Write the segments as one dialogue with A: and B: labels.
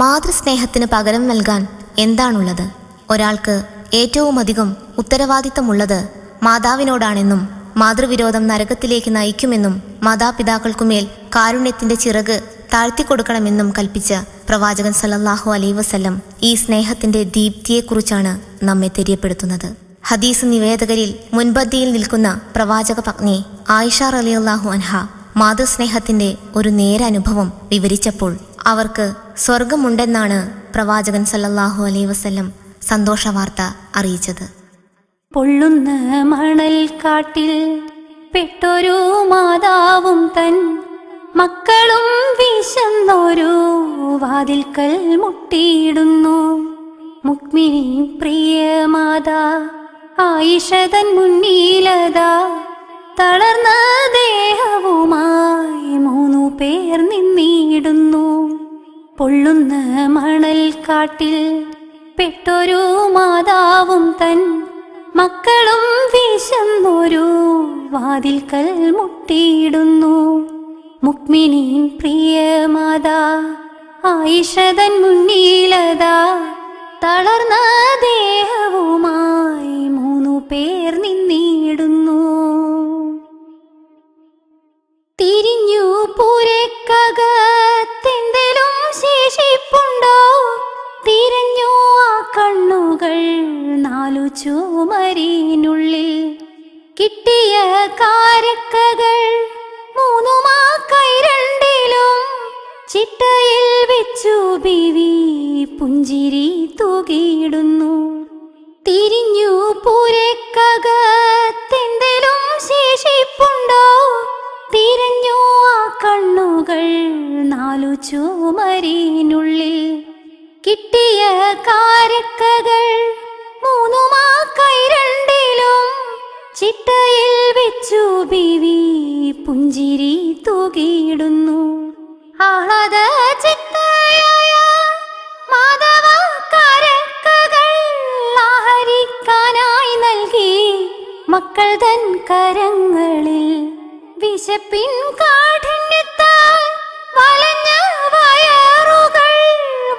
A: മാതൃസ്നേഹത്തിന് പകരം നൽകാൻ എന്താണുള്ളത്? ഒരാൾക്ക് ഏറ്റവുമധികം ഉത്തരവാദിത്തമുള്ളത് മാതാവിനോടാണെന്നും മാതൃവിരോധം നരകത്തിലേക്ക് നയിക്കുമെന്നും മാതാപിതാക്കൾക്കുമേൽ കാരുണ്യത്തിന്റെ ചിറക് താഴ്ത്തിക്കൊടുക്കണമെന്നും കൽപ്പിച്ച പ്രവാചകൻ സല്ലല്ലാഹു അലൈഹി വസല്ലം ഈ സ്നേഹത്തിന്റെ ദീപ്തിയെക്കുറിച്ചാണ് നമ്മെ തെര്യപ്പെടുത്തുന്നത്. ഹദീസ് നിവേദകരിൽ മുൻപന്തിയിൽ നിൽക്കുന്ന പ്രവാചക പത്നി ആയിഷ റളിയല്ലാഹു അൻഹ മാതൃസ്നേഹത്തിന്റെ ഒരു നേരനുഭവം വിവരിച്ചപ്പോൾ അവർക്ക് സ്വർഗമുണ്ടെന്നാണ് പ്രവാചകൻ സല്ലല്ലാഹു അലൈഹി വസല്ലം സന്തോഷവാർത്ത അറിയിച്ചത്.
B: പൊള്ളുന്ന മണൽ കാട്ടിൽ പെട്ടൊരു മാതാവും തൻ മക്കളും വിശന്നൊരു വാതിൽക്കൽ മുട്ടിയിടുന്നു. മുഅ്മിനീൻ പ്രിയ മാതാ ആയിഷ തൻ മുന്നിലതാ തളർന്ന ദേഹവുമായി 3 പേർ നിന്നിടുന്നു. പൊള്ളുന്ന മണൽ കാട്ടിൽ പെട്ടൊരു മാതാവും തൻ മക്കളും വിശന്നൊരു വാതിൽക്കൽ മുട്ടിയിടുന്നു. മുഅ്മിനീൻ പ്രിയ മാതാ ആയിഷ തൻ മുന്നിലതാ തളർന്ന ദേഹവുമായി 3 പേർ നിന്നിടുന്നു. തിരിഞ്ഞു പുരക്കകത്തെന്തെങ്കിലും ശേഷിപ്പുണ്ടോ? തിരഞ്ഞു ആ കണ്ണുകൾ 4 ചുമരിനുള്ളിൽ. കിട്ടിയ കാരക്കകൾ 3 കൈ 2ലും ചിട്ടയിൽ വെച്ചു ബീവി പുഞ്ചിരി തൂകിയിടുന്നു. തിരിഞ്ഞു പുരക്കകത്തെന്തെങ്കിലും ശേഷിപ്പുണ്ടോ? തിരഞ്ഞു ആ കണ്ണുകൾ 4 ചുമരിനുള്ളിൽ. കിട്ടിയ കാരക്കകൾ 3 കൈ 2ലും ചിട്ടയിൽ വെച്ചു ബീവി പുഞ്ചിരി തൂകിയിടുന്നു. ആഹ്ലാദ ചിത്തയായ മാധവ കാരക്കകൾ ആഹരിക്കാനായി നൽകി മക്കൾ തൻ കരങ്ങളിൽ. വിശപ്പിൻ കാഠിന്യത്താൽ വലഞ്ഞ വയറുകൾ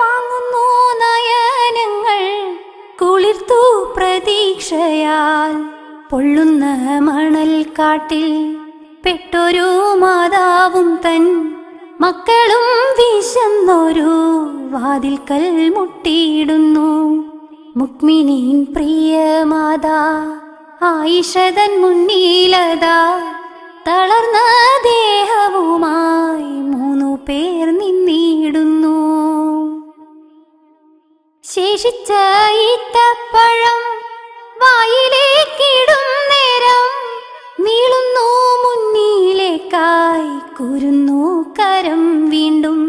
B: വാങ്ങുന്നു നയനങ്ങൾ കുളിർത്തു പ്രതീക്ഷയാൽ. പൊള്ളുന്ന മണൽ കാട്ടിൽ പെട്ടൊരു മാതാവും തൻ മക്കളും വിശന്നൊരു വാതിൽക്കൽ മുട്ടിയിടുന്നു. മുഅ്മിനീൻ പ്രിയ മാതാ ആയിഷ തൻ മുന്നിലതാ തളർന്ന ദേഹവുമായി 3 പേർ നിന്നിടുന്നു. ശേഷിച്ച ഈത്തപ്പഴം വായിലേക്കിടും നേരം നീളുന്നു മുന്നിലേക്കായി കുരുന്നു കരം വീണ്ടും.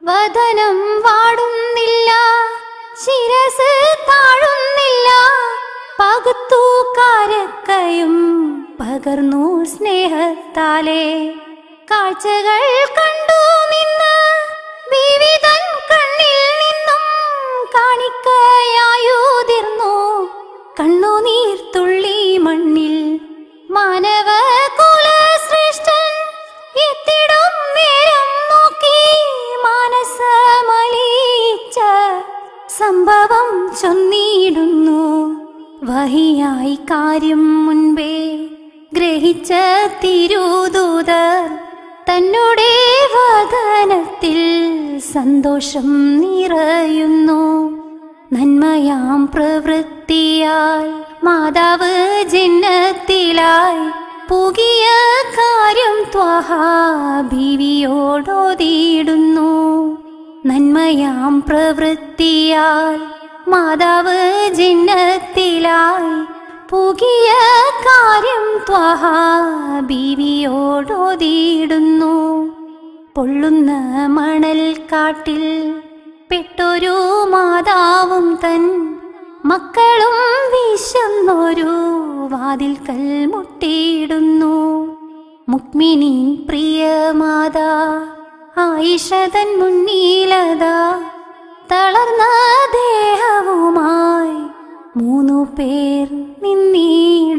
B: വദനം വാടുന്നില്ല, ശിരസ് താഴുന്നില്ല, പകുത്തു കാരക്കയും പകർന്നു സ്നേഹത്താലെ. കാഴ്ചകൾ കണ്ടു നിന്ന് വിവിധൻ കണ്ണിൽ നിന്നും കാണിക്കയായുതിർന്നു കണ്ണുനീർ തുള്ളി മണ്ണിൽ. മാനവ കുലശ്രേഷ്ഠൻ എത്തിടും നേരം നോക്കി മാനസമലിച്ച സംഭവം ചൊന്നിടുന്നു. വഹിയായി കാര്യം മുൻപേ ഗ്രഹിച്ച തിരുദൂതർ തന്നുടെ വദനത്തിൽ സന്തോഷം നിറയുന്നു. നന്മയാം പ്രവൃത്തിയാൽ മാതാവ് ജന്നത്തിലായി പുകിയ കാര്യം ത്വഹ ബീവിയോടോതിടുന്നു. നന്മയാം പ്രവൃത്തിയാൽ മാതാവ് ജന്നത്തിലായി പുകിയ കാര്യം ത്വഹ ബീവിയോടോതിടുന്നു. പൊള്ളുന്ന മണൽ കാട്ടിൽ പെട്ടൊരു മാതാവും തൻ മക്കളും വിശന്നൊരു വാതിൽക്കൽ മുട്ടിയിടുന്നു. മുഅ്മിനീൻ പ്രിയ മാതാ ആയിഷ തൻ മുന്നിലതാ തളർന്ന ദേഹവുമായി 3 പേർ നിന്നീടുന്നു.